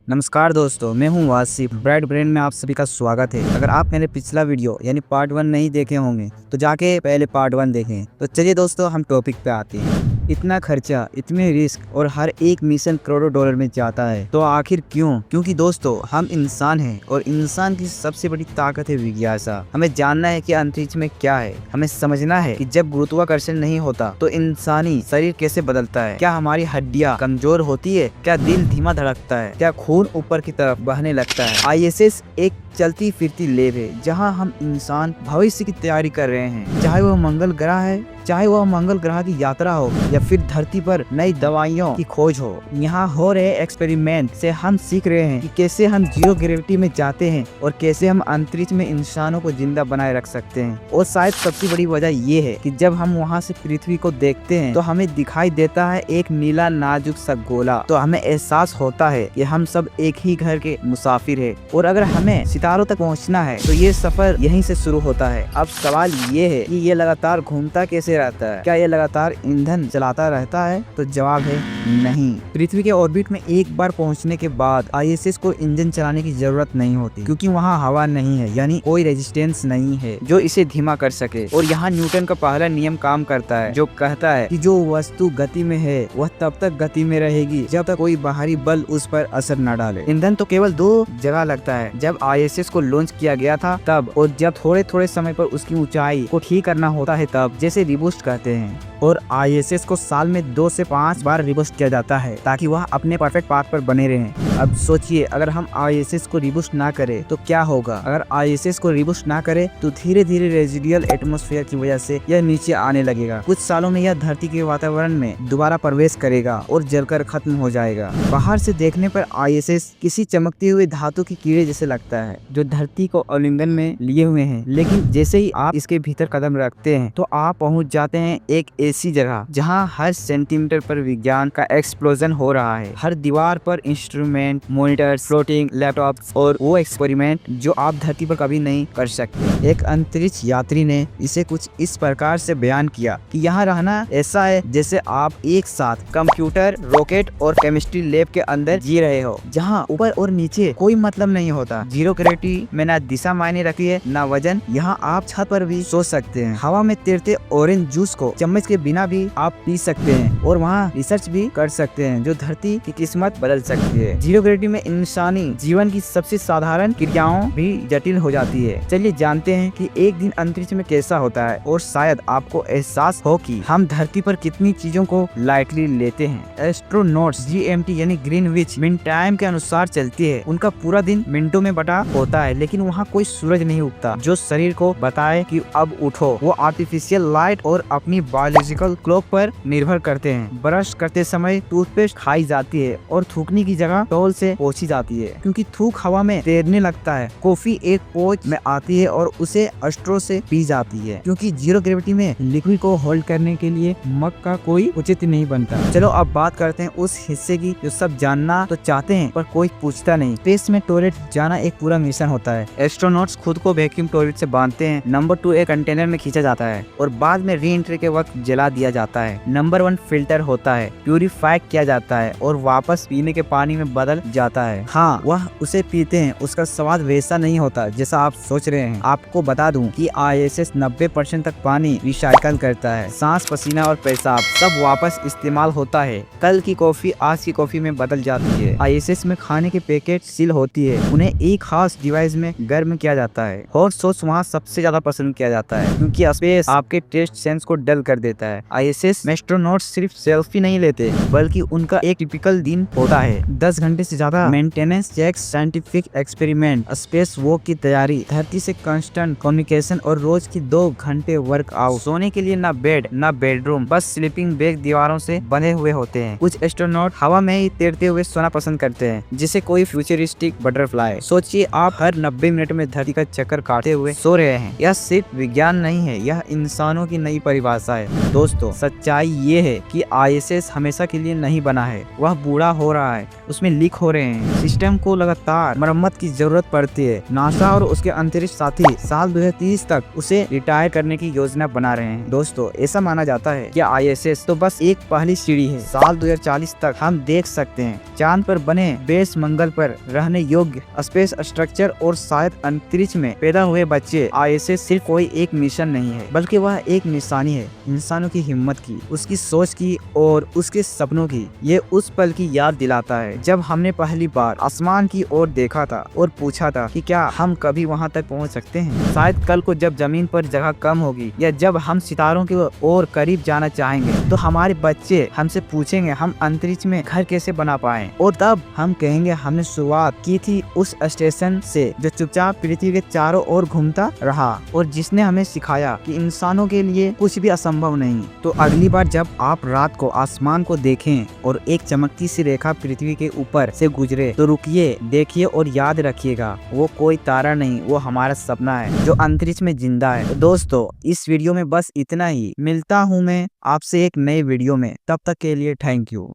नमस्कार दोस्तों, मैं हूं वासिफ। ब्राइट ब्रेन में आप सभी का स्वागत है। अगर आप मैंने पिछला वीडियो यानी पार्ट 1 नहीं देखे होंगे तो जाके पहले पार्ट 1 देखें। तो चलिए दोस्तों, हम टॉपिक पे आते हैं। इतना खर्चा, इतने रिस्क और हर एक मिशन करोड़ों डॉलर में जाता है, तो आखिर क्यों? क्योंकि दोस्तों, हम इंसान हैं और इंसान की सबसे बड़ी ताकत है जिज्ञासा। हमें जानना है कि अंतरिक्ष में क्या है। हमें समझना है कि जब गुरुत्वाकर्षण नहीं होता तो इंसानी शरीर कैसे बदलता है। क्या हमारी हड्डियां कमजोर होती है? क्या दिल धीमा धड़कता है? क्या खून ऊपर की तरफ बहने लगता है? ISS एक चलती फिरती लैब है जहां हम इंसान भविष्य की तैयारी कर रहे हैं। चाहे वह मंगल ग्रह है, चाहे वह मंगल ग्रह की यात्रा हो या फिर धरती पर नई दवाइयों की खोज हो, यहाँ हो रहे एक्सपेरिमेंट से हम सीख रहे हैं कि कैसे हम जीरो ग्रेविटी में जाते हैं और कैसे हम अंतरिक्ष में इंसानों को जिंदा बनाए रख सकते हैं। और शायद सबसे बड़ी वजह ये है कि जब हम वहाँ से पृथ्वी को देखते हैं तो हमें दिखाई देता है एक नीला नाजुक सा गोला। तो हमें एहसास होता है कि हम सब एक ही घर के मुसाफिर है और अगर हमें सितारों तक पहुँचना है तो ये सफर यहीं से शुरू होता है। अब सवाल ये है कि ये लगातार घूमता कैसे रहता है? क्या ये लगातार ईंधन चलाता रहता है? तो जवाब है नहीं। पृथ्वी के ऑर्बिट में एक बार पहुंचने के बाद ISS को इंजन चलाने की जरूरत नहीं होती, क्योंकि वहां हवा नहीं है, यानी कोई रेजिस्टेंस नहीं है जो इसे धीमा कर सके। और यहाँ न्यूटन का पहला नियम काम करता है, जो कहता है कि जो वस्तु गति में है वह तब तक गति में रहेगी जब तक कोई बाहरी बल उस पर असर न डाले। ईंधन तो केवल 2 जगह लगता है, जब ISS को लॉन्च किया गया था तब, और जब थोड़े थोड़े समय पर उसकी ऊंचाई को ठीक करना होता है तब, जैसे रिबूस्ट कहते हैं। और ISS को साल में 2 से 5 बार रिबूस्ट किया जाता है ताकि वह अपने परफेक्ट पाथ पर बने रहें। अब सोचिए, अगर हम ISS को रिबूस्ट ना करें तो क्या होगा? अगर ISS को रिबूस्ट ना करे तो धीरे धीरे रेजिडुअल एटमॉस्फेयर की वजह से यह नीचे आने लगेगा। कुछ सालों में यह धरती के वातावरण में दोबारा प्रवेश करेगा और जलकर खत्म हो जाएगा। बाहर से देखने पर ISS किसी चमकते हुए धातु के कीड़े जैसे लगता है जो धरती को आलिंगन में लिए हुए हैं, लेकिन जैसे ही आप इसके भीतर कदम रखते हैं तो आप पहुंच जाते हैं एक ऐसी जगह जहां हर सेंटीमीटर पर विज्ञान का एक्सप्लोजन हो रहा है। हर दीवार पर इंस्ट्रूमेंट, मॉनिटर्स, फ्लोटिंग लैपटॉप्स और वो एक्सपेरिमेंट जो आप धरती पर कभी नहीं कर सकते। एक अंतरिक्ष यात्री ने इसे कुछ इस प्रकार से बयान किया कि यहाँ रहना ऐसा है जैसे आप एक साथ कंप्यूटर, रॉकेट और केमिस्ट्री लैब के अंदर जी रहे हो, जहाँ ऊपर और नीचे कोई मतलब नहीं होता। जीरो ग्रेविटी में ना दिशा मायने रखती है ना वजन। यहाँ आप छत पर भी सो सकते हैं, हवा में तैरते ऑरेंज जूस को चम्मच के बिना भी आप पी सकते हैं और वहाँ रिसर्च भी कर सकते हैं जो धरती की किस्मत बदल सकती है। जीरो ग्रेविटी में इंसानी जीवन की सबसे साधारण क्रियाओं भी जटिल हो जाती है। चलिए जानते हैं कि एक दिन अंतरिक्ष में कैसा होता है और शायद आपको एहसास हो कि हम धरती पर कितनी चीजों को लाइटली लेते हैं। एस्ट्रोनॉट्स GMT यानी ग्रीनविच मीन टाइम के अनुसार चलती है। उनका पूरा दिन मिनटों में बटा होता है, लेकिन वहाँ कोई सूरज नहीं उगता जो शरीर को बताए कि अब उठो। वो आर्टिफिशियल लाइट और अपनी बायोलॉजिकल क्लॉक पर निर्भर करते हैं। ब्रश करते समय टूथपेस्ट खाई जाती है और थूकने की जगह टॉवल से पोंछी जाती है, क्योंकि थूक हवा में तैरने लगता है। कॉफी एक पोच में आती है और उसे स्ट्रॉ से पी जाती है, क्योंकि जीरो ग्रेविटी में लिक्विड को होल्ड करने के लिए मग का कोई उचित नहीं बनता। चलो अब बात करते हैं उस हिस्से की जो सब जानना तो चाहते हैं पर कोई पूछता नहीं। स्पेस में टॉयलेट जाना एक पूरा मिशन होता है। एस्ट्रोनॉट्स खुद को वैक्यूम टॉयलेट से बांधते हैं। नंबर 2 एक कंटेनर में खींचा जाता है और बाद में री एंट्री के वक्त जला दिया जाता है। नंबर 1 फिल्टर होता है, प्यूरिफाई किया जाता है और वापस पीने के पानी में बदल जाता है। हाँ, वह उसे पीते हैं। उसका स्वाद वैसा नहीं होता जैसा आप सोच रहे हैं। आपको बता दूं कि ISS 90% तक पानी रिसाइकल करता है। सांस, पसीना और पेशाब सब वापस इस्तेमाल होता है। कल की कॉफी आज की कॉफी में बदल जाती है। ISS में खाने के पैकेट सील होती है, उन्हें एक खास डिवाइस में गर्म किया जाता है। हॉट सॉस वहाँ सबसे ज्यादा पसंद किया जाता है, क्योंकि स्पेस आपके टेस्ट सेंस को डल कर देता है। ISS में एस्ट्रोनॉट्स सिर्फ सेल्फी नहीं लेते, बल्कि उनका एक टिपिकल दिन होता है। 10 घंटे से ज्यादा maintenance check, scientific experiment, space walk की तैयारी, धरती से कांस्टेंट कम्युनिकेशन और रोज की 2 घंटे वर्कआउट। सोने के लिए ना बेड ना बेडरूम, बस स्लीपिंग बैग दीवारों से बंधे हुए होते हैं। कुछ एस्ट्रोनॉट हवा में ही तैरते हुए सोना पसंद करते हैं, जिसे कोई फ्यूचरिस्टिक बटरफ्लाई। सोचिए, आप हर 90 मिनट में धरती का चक्कर काटते हुए सो रहे हैं। यह सिर्फ विज्ञान नहीं है, यह इंसानों की नई परिभाषा है। दोस्तों सच्चाई ये है कि ISS हमेशा के लिए नहीं बना है, वह बूढ़ा हो रहा है, उसमें लीक हो रहे हैं, सिस्टम को लगातार मरम्मत की जरूरत पड़ती है। नासा और उसके अंतरिक्ष साथी साल 2030 तक उसे रिटायर करने की योजना बना रहे हैं। दोस्तों ऐसा माना जाता है कि ISS तो बस एक पहली सीढ़ी है। साल 2040 तक हम देख सकते हैं चांद पर बने बेस, मंगल पर रहने योग्य स्पेस स्ट्रक्चर और शायद अंतरिक्ष में पैदा हुए बच्चे। ISS सिर्फ कोई एक मिशन नहीं है, बल्कि वह एक निशानी है इंसानों की हिम्मत की, उसकी सोच की और उसके सपनों की। ये उस पल की याद दिलाता है जब हमने पहली बार आसमान की ओर देखा था और पूछा था कि क्या हम कभी वहां तक पहुंच सकते हैं। शायद कल को जब जमीन पर जगह कम होगी या जब हम सितारों की ओर करीब जाना चाहेंगे तो हमारे बच्चे हमसे पूछेंगे हम अंतरिक्ष में घर कैसे बना पाए, और तब हम कहेंगे हमने शुरुआत की थी उस स्टेशन से जो चुपचाप पृथ्वी के चारों ओर घूमता रहा और जिसने हमें सिखाया कि इंसानों के लिए कुछ भी असंभव नहीं। तो अगली बार जब आप रात को आसमान को देखें और एक चमकती सी रेखा पृथ्वी के ऊपर से गुजरे तो रुकिए, देखिए और याद रखिएगा वो कोई तारा नहीं, वो हमारा सपना है जो अंतरिक्ष में जिंदा है। तो दोस्तों इस वीडियो में बस इतना ही। मिलता हूँ मैं आपसे एक नए वीडियो में, तब तक के लिए थैंक यू।